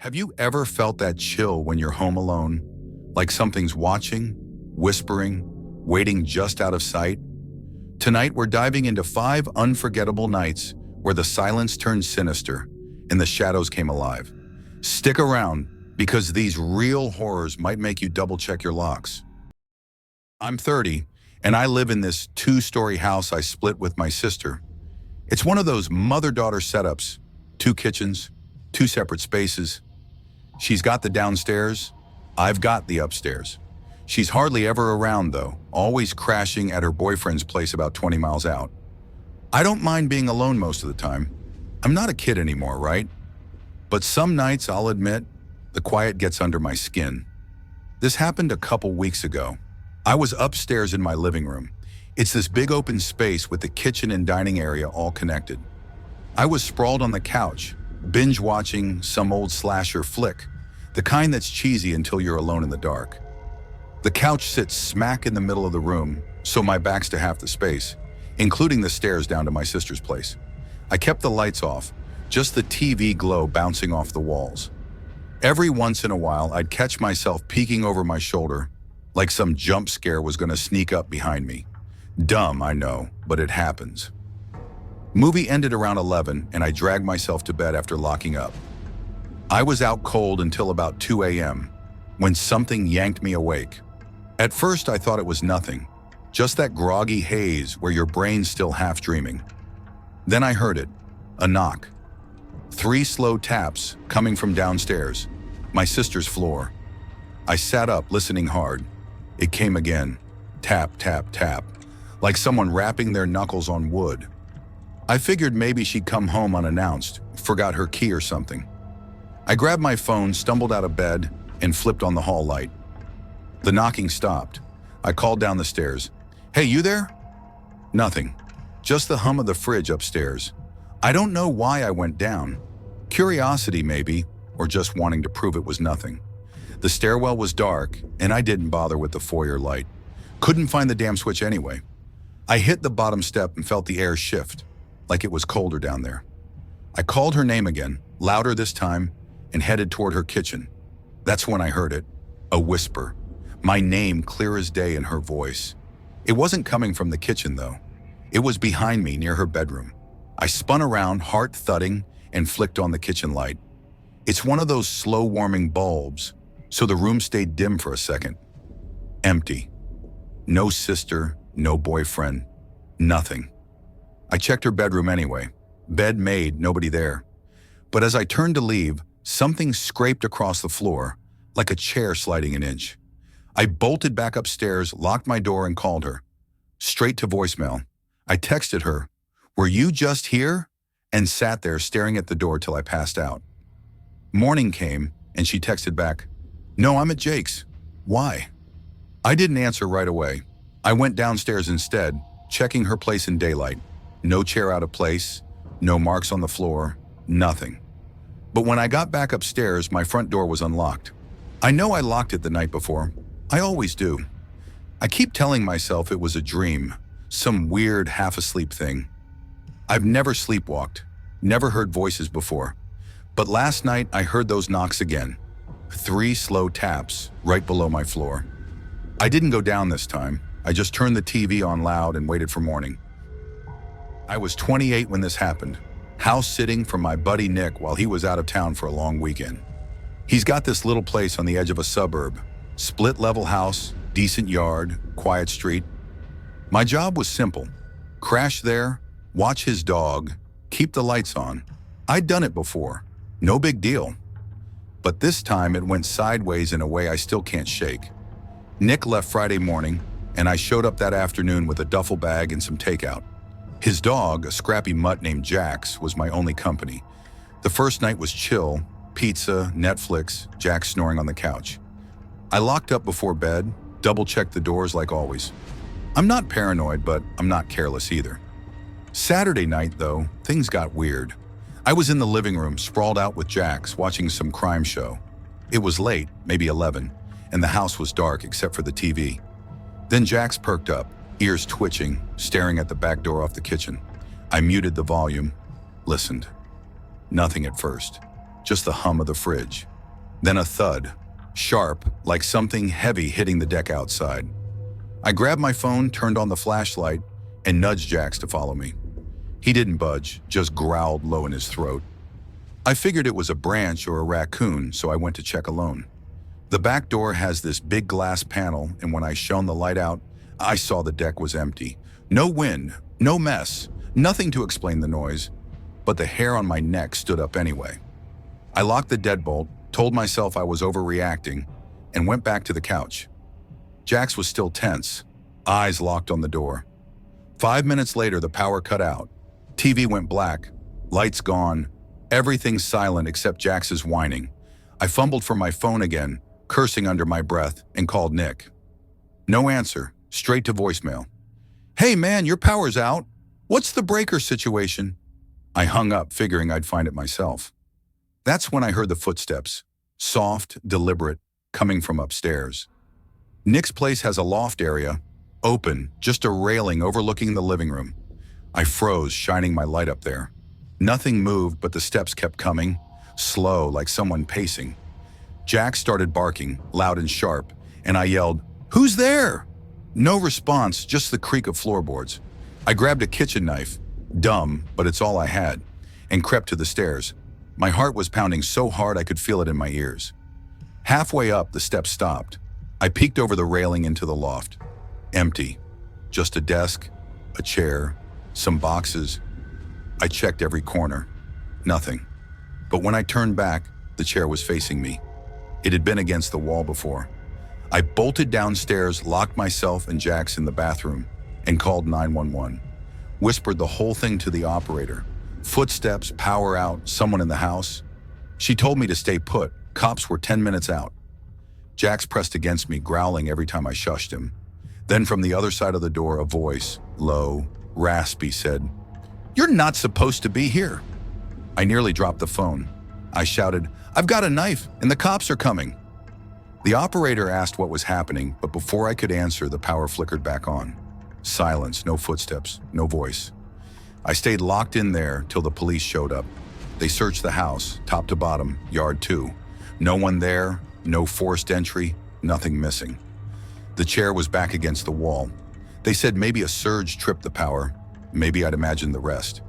Have you ever felt that chill when you're home alone? Like something's watching, whispering, waiting just out of sight? Tonight, we're diving into 5 unforgettable nights where the silence turned sinister and the shadows came alive. Stick around, because these real horrors might make you double-check your locks. I'm 30, and I live in this 2-story house I split with my sister. It's one of those mother-daughter setups, 2 kitchens, 2 separate spaces. She's got the downstairs, I've got the upstairs. She's hardly ever around though, always crashing at her boyfriend's place about 20 miles out. I don't mind being alone most of the time. I'm not a kid anymore, right? But some nights, I'll admit, the quiet gets under my skin. This happened a couple weeks ago. I was upstairs in my living room. It's this big open space with the kitchen and dining area all connected. I was sprawled on the couch, binge watching some old slasher flick, the kind that's cheesy until you're alone in the dark. The couch sits smack in the middle of the room, so my back's to half the space, including the stairs down to my sister's place. I kept the lights off, just the TV glow bouncing off the walls. Every once in a while, I'd catch myself peeking over my shoulder, like some jump scare was gonna sneak up behind me. Dumb, I know, but it happens. Movie ended around 11, and I dragged myself to bed after locking up. I was out cold until about 2 a.m., when something yanked me awake. At first, I thought it was nothing, just that groggy haze where your brain's still half dreaming. Then I heard it, a knock. 3 slow taps coming from downstairs, my sister's floor. I sat up, listening hard. It came again, tap, tap, tap, like someone rapping their knuckles on wood. I figured maybe she'd come home unannounced, forgot her key or something. I grabbed my phone, stumbled out of bed, and flipped on the hall light. The knocking stopped. I called down the stairs. "Hey, you there?" Nothing. Just the hum of the fridge upstairs. I don't know why I went down. Curiosity maybe, or just wanting to prove it was nothing. The stairwell was dark, and I didn't bother with the foyer light. Couldn't find the damn switch anyway. I hit the bottom step and felt the air shift, like it was colder down there. I called her name again, louder this time, and headed toward her kitchen. That's when I heard it, a whisper. My name clear as day in her voice. It wasn't coming from the kitchen though. It was behind me near her bedroom. I spun around, heart thudding, and flicked on the kitchen light. It's one of those slow-warming bulbs, so the room stayed dim for a second. Empty. No sister, no boyfriend, nothing. I checked her bedroom anyway. Bed made, nobody there. But as I turned to leave, something scraped across the floor, like a chair sliding an inch. I bolted back upstairs, locked my door, and called her. Straight to voicemail. I texted her, "Were you just here?" and sat there staring at the door till I passed out. Morning came, and she texted back, "No, I'm at Jake's. Why?" I didn't answer right away. I went downstairs instead, checking her place in daylight. No chair out of place, no marks on the floor, nothing. But when I got back upstairs, my front door was unlocked. I know I locked it the night before. I always do. I keep telling myself it was a dream, some weird half-asleep thing. I've never sleepwalked, never heard voices before. But last night I heard those knocks again. 3 slow taps right below my floor. I didn't go down this time. I just turned the TV on loud and waited for morning. I was 28 when this happened, house sitting for my buddy Nick while he was out of town for a long weekend. He's got this little place on the edge of a suburb, split-level house, decent yard, quiet street. My job was simple. Crash there, watch his dog, keep the lights on. I'd done it before, no big deal. But this time it went sideways in a way I still can't shake. Nick left Friday morning, and I showed up that afternoon with a duffel bag and some takeout. His dog, a scrappy mutt named Jax, was my only company. The first night was chill, pizza, Netflix, Jax snoring on the couch. I locked up before bed, double-checked the doors like always. I'm not paranoid, but I'm not careless either. Saturday night, though, things got weird. I was in the living room, sprawled out with Jax, watching some crime show. It was late, maybe 11, and the house was dark except for the TV. Then Jax perked up, ears twitching, staring at the back door off the kitchen. I muted the volume, listened. Nothing at first, just the hum of the fridge. Then a thud, sharp, like something heavy hitting the deck outside. I grabbed my phone, turned on the flashlight, and nudged Jax to follow me. He didn't budge, just growled low in his throat. I figured it was a branch or a raccoon, so I went to check alone. The back door has this big glass panel, and when I shone the light out, I saw the deck was empty. No wind, no mess, nothing to explain the noise, but the hair on my neck stood up anyway. I locked the deadbolt, told myself I was overreacting, and went back to the couch. Jax was still tense, eyes locked on the door. 5 minutes later, the power cut out. TV went black, lights gone, everything silent except Jax's whining. I fumbled for my phone again, cursing under my breath, and called Nick. No answer, straight to voicemail. "Hey man, your power's out. What's the breaker situation?" I hung up, figuring I'd find it myself. That's when I heard the footsteps, soft, deliberate, coming from upstairs. Nick's place has a loft area, open, just a railing overlooking the living room. I froze, shining my light up there. Nothing moved, but the steps kept coming, slow, like someone pacing. Jax started barking, loud and sharp, and I yelled, "Who's there?" No response, just the creak of floorboards. I grabbed a kitchen knife, dumb, but it's all I had, and crept to the stairs. My heart was pounding so hard I could feel it in my ears. Halfway up, the steps stopped. I peeked over the railing into the loft. Empty. Just a desk, a chair, some boxes. I checked every corner. Nothing. But when I turned back, the chair was facing me. It had been against the wall before. I bolted downstairs, locked myself and Jax in the bathroom, and called 911. Whispered the whole thing to the operator. Footsteps, power out, someone in the house. She told me to stay put. Cops were 10 minutes out. Jax pressed against me, growling every time I shushed him. Then from the other side of the door, a voice, low, raspy, said, "You're not supposed to be here." I nearly dropped the phone. I shouted, "I've got a knife, and the cops are coming." The operator asked what was happening, but before I could answer, the power flickered back on. Silence, no footsteps, no voice. I stayed locked in there till the police showed up. They searched the house, top to bottom, yard too. No one there, no forced entry, nothing missing. The chair was back against the wall. They said maybe a surge tripped the power. Maybe I'd imagined the rest.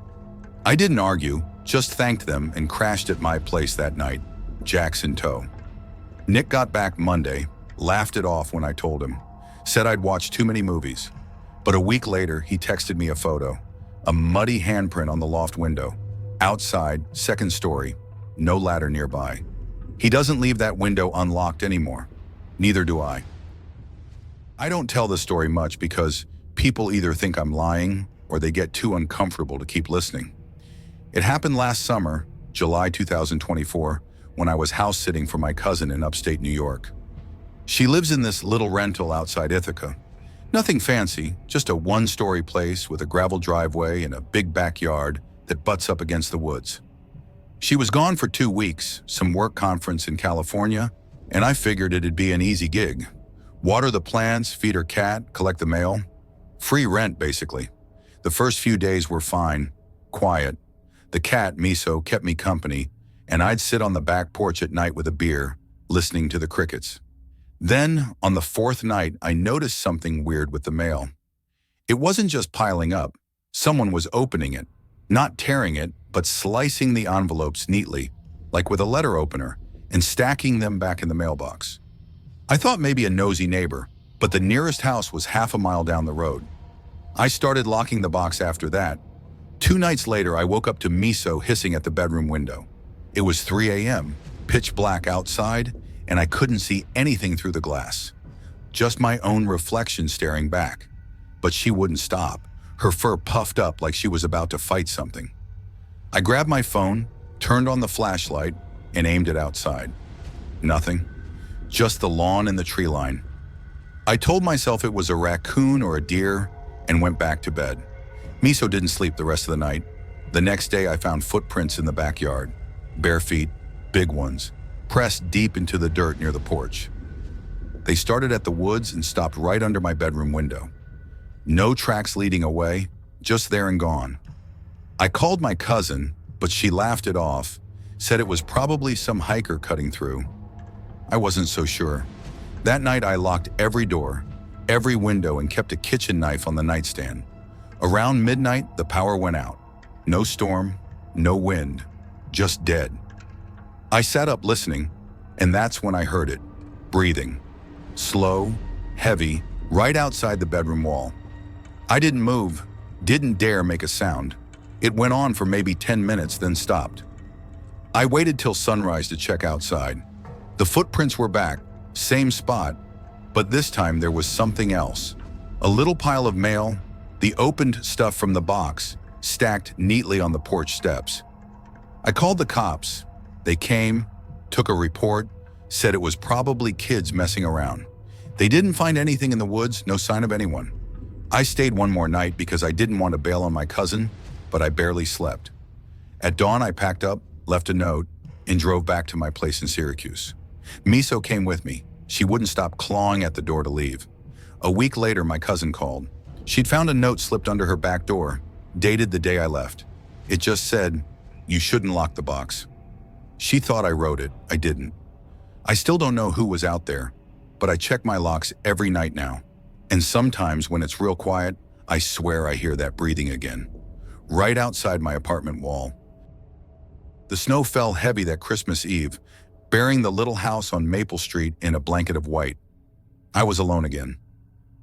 I didn't argue, just thanked them and crashed at my place that night, Jax in tow. Nick got back Monday, laughed it off when I told him, said I'd watched too many movies. But a week later, he texted me a photo, a muddy handprint on the loft window. Outside, second story, no ladder nearby. He doesn't leave that window unlocked anymore. Neither do I. I don't tell the story much because people either think I'm lying or they get too uncomfortable to keep listening. It happened last summer, July 2024, when I was house sitting for my cousin in upstate New York. She lives in this little rental outside Ithaca. Nothing fancy, just a one-story place with a gravel driveway and a big backyard that butts up against the woods. She was gone for 2 weeks, some work conference in California, and I figured it'd be an easy gig. Water the plants, feed her cat, collect the mail. Free rent, basically. The first few days were fine, quiet. The cat, Miso, kept me company, and I'd sit on the back porch at night with a beer, listening to the crickets. Then, on the 4th night, I noticed something weird with the mail. It wasn't just piling up. Someone was opening it, not tearing it, but slicing the envelopes neatly, like with a letter opener, and stacking them back in the mailbox. I thought maybe a nosy neighbor, but the nearest house was half a mile down the road. I started locking the box after that. 2 nights later, I woke up to Miso hissing at the bedroom window. It was 3 a.m., pitch black outside, and I couldn't see anything through the glass. Just my own reflection staring back. But she wouldn't stop, her fur puffed up like she was about to fight something. I grabbed my phone, turned on the flashlight, and aimed it outside. Nothing. Just the lawn and the tree line. I told myself it was a raccoon or a deer and went back to bed. Miso didn't sleep the rest of the night. The next day I found footprints in the backyard. Bare feet, big ones, pressed deep into the dirt near the porch. They started at the woods and stopped right under my bedroom window. No tracks leading away, just there and gone. I called my cousin, but she laughed it off, said it was probably some hiker cutting through. I wasn't so sure. That night I locked every door, every window, and kept a kitchen knife on the nightstand. Around midnight, the power went out. No storm, no wind, just dead. I sat up listening, and that's when I heard it. Breathing. Slow, heavy, right outside the bedroom wall. I didn't move, didn't dare make a sound. It went on for maybe 10 minutes, then stopped. I waited till sunrise to check outside. The footprints were back, same spot, but this time there was something else. A little pile of mail, the opened stuff from the box, stacked neatly on the porch steps. I called the cops. They came, took a report, said it was probably kids messing around. They didn't find anything in the woods, no sign of anyone. I stayed one more night because I didn't want to bail on my cousin, but I barely slept. At dawn, I packed up, left a note, and drove back to my place in Syracuse. Miso came with me. She wouldn't stop clawing at the door to leave. A week later, my cousin called. She'd found a note slipped under her back door, dated the day I left. It just said, "You shouldn't lock the box." She thought I wrote it. I didn't. I still don't know who was out there, but I check my locks every night now. And sometimes when it's real quiet, I swear I hear that breathing again. Right outside my apartment wall. The snow fell heavy that Christmas Eve, burying the little house on Maple Street in a blanket of white. I was alone again.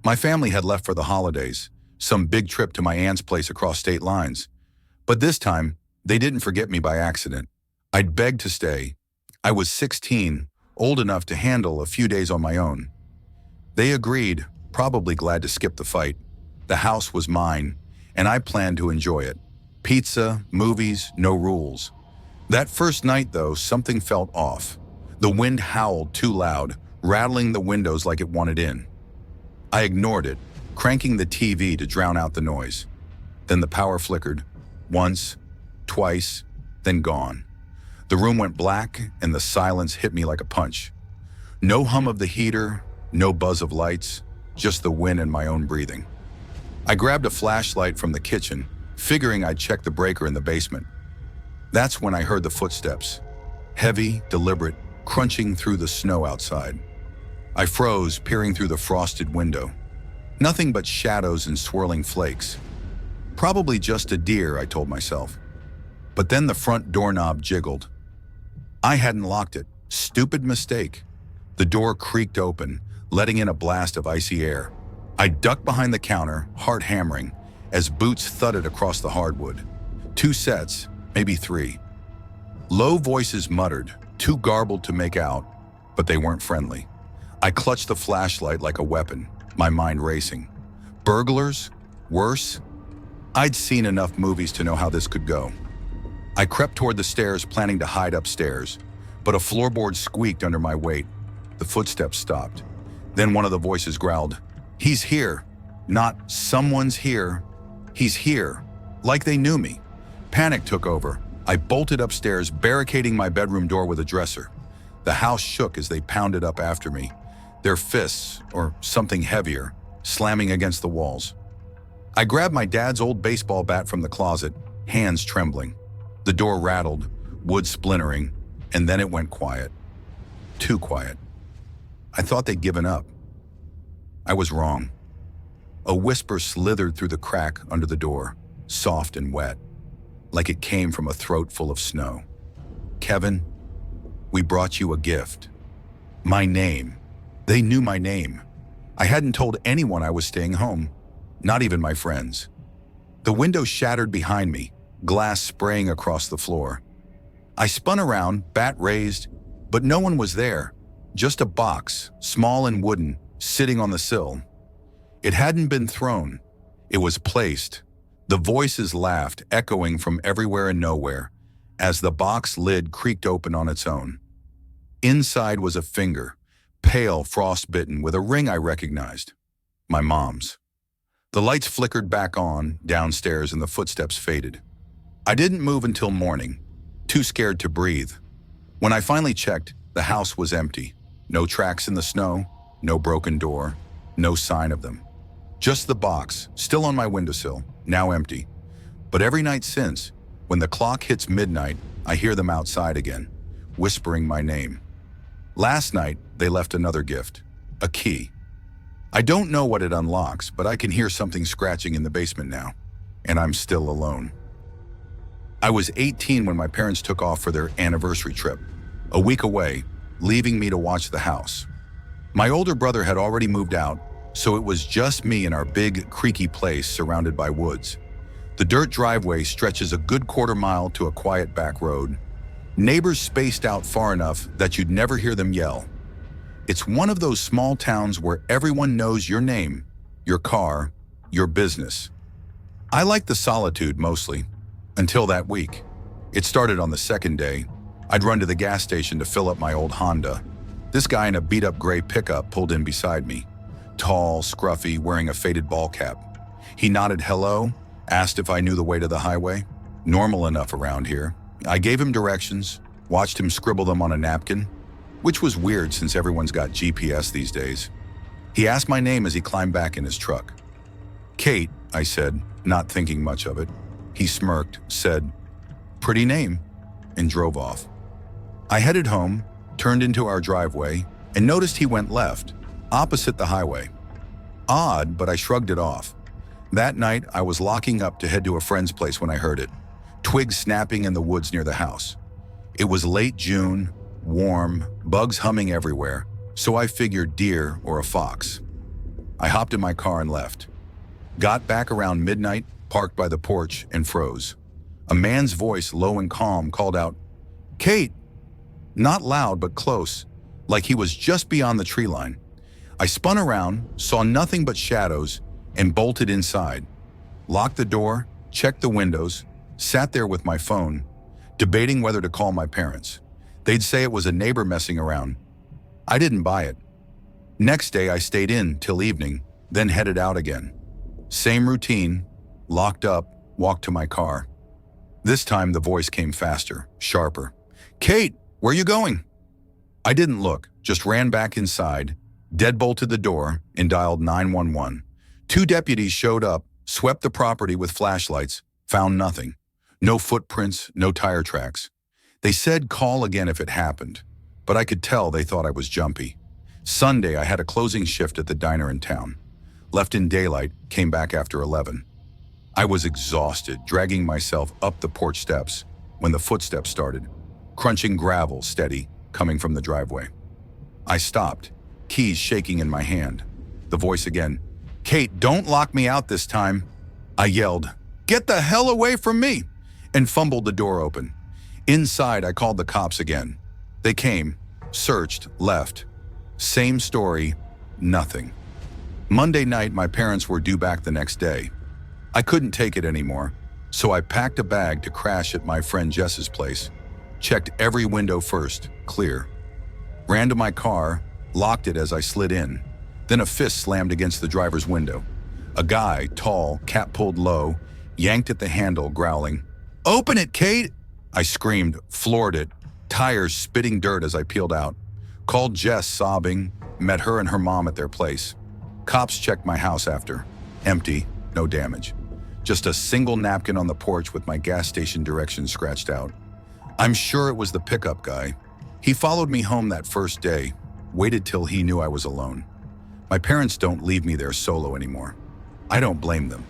My family had left for the holidays, some big trip to my aunt's place across state lines. But this time, they didn't forget me by accident. I'd begged to stay. I was 16, old enough to handle a few days on my own. They agreed, probably glad to skip the fight. The house was mine, and I planned to enjoy it. Pizza, movies, no rules. That first night, though, something felt off. The wind howled too loud, rattling the windows like it wanted in. I ignored it, cranking the TV to drown out the noise. Then the power flickered, once, twice, then gone. The room went black, and the silence hit me like a punch. No hum of the heater, no buzz of lights, just the wind and my own breathing. I grabbed a flashlight from the kitchen, figuring I'd check the breaker in the basement. That's when I heard the footsteps, heavy, deliberate, crunching through the snow outside. I froze, peering through the frosted window. Nothing but shadows and swirling flakes. Probably just a deer, I told myself. But then the front doorknob jiggled. I hadn't locked it. Stupid mistake. The door creaked open, letting in a blast of icy air. I ducked behind the counter, heart hammering, as boots thudded across the hardwood. 2 sets, maybe 3. Low voices muttered, too garbled to make out, but they weren't friendly. I clutched the flashlight like a weapon, my mind racing. Burglars? Worse? I'd seen enough movies to know how this could go. I crept toward the stairs, planning to hide upstairs, but a floorboard squeaked under my weight. The footsteps stopped. Then one of the voices growled, "He's here." Not "someone's here." He's here. Like they knew me. Panic took over. I bolted upstairs, barricading my bedroom door with a dresser. The house shook as they pounded up after me, their fists, or something heavier, slamming against the walls. I grabbed my dad's old baseball bat from the closet, hands trembling. The door rattled, wood splintering, and then it went quiet. Too quiet. I thought they'd given up. I was wrong. A whisper slithered through the crack under the door, soft and wet, like it came from a throat full of snow. "Kevin, we brought you a gift." My name. They knew my name. I hadn't told anyone I was staying home, not even my friends. The window shattered behind me, glass spraying across the floor. I spun around, bat raised, but no one was there. Just a box, small and wooden, sitting on the sill. It hadn't been thrown. It was placed. The voices laughed, echoing from everywhere and nowhere, as the box lid creaked open on its own. Inside was a finger, pale, frostbitten, with a ring I recognized. My mom's. The lights flickered back on, downstairs, and the footsteps faded. I didn't move until morning, too scared to breathe. When I finally checked, the house was empty. No tracks in the snow, no broken door, no sign of them. Just the box, still on my windowsill, now empty. But every night since, when the clock hits midnight, I hear them outside again, whispering my name. Last night, they left another gift, a key. I don't know what it unlocks, but I can hear something scratching in the basement now, and I'm still alone. I was 18 when my parents took off for their anniversary trip, a week away, leaving me to watch the house. My older brother had already moved out, so it was just me in our big, creaky place surrounded by woods. The dirt driveway stretches a good quarter-mile to a quiet back road. Neighbors spaced out far enough that you'd never hear them yell. It's one of those small towns where everyone knows your name, your car, your business. I like the solitude mostly, until that week. It started on the second day. I'd run to the gas station to fill up my old Honda. This guy in a beat-up gray pickup pulled in beside me. Tall, scruffy, wearing a faded ball cap. He nodded hello, asked if I knew the way to the highway. Normal enough around here. I gave him directions, watched him scribble them on a napkin, which was weird since everyone's got GPS these days. He asked my name as he climbed back in his truck. "Kate," I said, not thinking much of it. He smirked, said, "Pretty name," and drove off. I headed home, turned into our driveway, and noticed he went left, opposite the highway. Odd, but I shrugged it off. That night, I was locking up to head to a friend's place when I heard it. Twigs snapping in the woods near the house. It was late June, warm, bugs humming everywhere, so I figured deer or a fox. I hopped in my car and left. Got back around midnight, parked by the porch, and froze. A man's voice, low and calm, called out, "Kate!" Not loud, but close, like he was just beyond the tree line. I spun around, saw nothing but shadows, and bolted inside. Locked the door, checked the windows, sat there with my phone, debating whether to call my parents. They'd say it was a neighbor messing around. I didn't buy it. Next day, I stayed in till evening, then headed out again. Same routine, locked up, walked to my car. This time, the voice came faster, sharper. "Kate, where you going?" I didn't look, just ran back inside, deadbolted the door, and dialed 911. 2 deputies showed up, swept the property with flashlights, found nothing. No footprints, no tire tracks. They said call again if it happened, but I could tell they thought I was jumpy. Sunday, I had a closing shift at the diner in town. Left in daylight, came back after 11. I was exhausted, dragging myself up the porch steps when the footsteps started, crunching gravel steady, coming from the driveway. I stopped, keys shaking in my hand. The voice again, "Kate, don't lock me out this time." I yelled, "Get the hell away from me!" and fumbled the door open. Inside, I called the cops again. They came, searched, left. Same story, nothing. Monday night, my parents were due back the next day. I couldn't take it anymore, so I packed a bag to crash at my friend Jess's place. Checked every window first, clear. Ran to my car, locked it as I slid in. Then a fist slammed against the driver's window. A guy, tall, cap pulled low, yanked at the handle, growling, "Open it, Kate!" I screamed, floored it, tires spitting dirt as I peeled out. Called Jess, sobbing, met her and her mom at their place. Cops checked my house after. Empty, no damage. Just a single napkin on the porch with my gas station directions scratched out. I'm sure it was the pickup guy. He followed me home that first day, waited till he knew I was alone. My parents don't leave me there solo anymore. I don't blame them.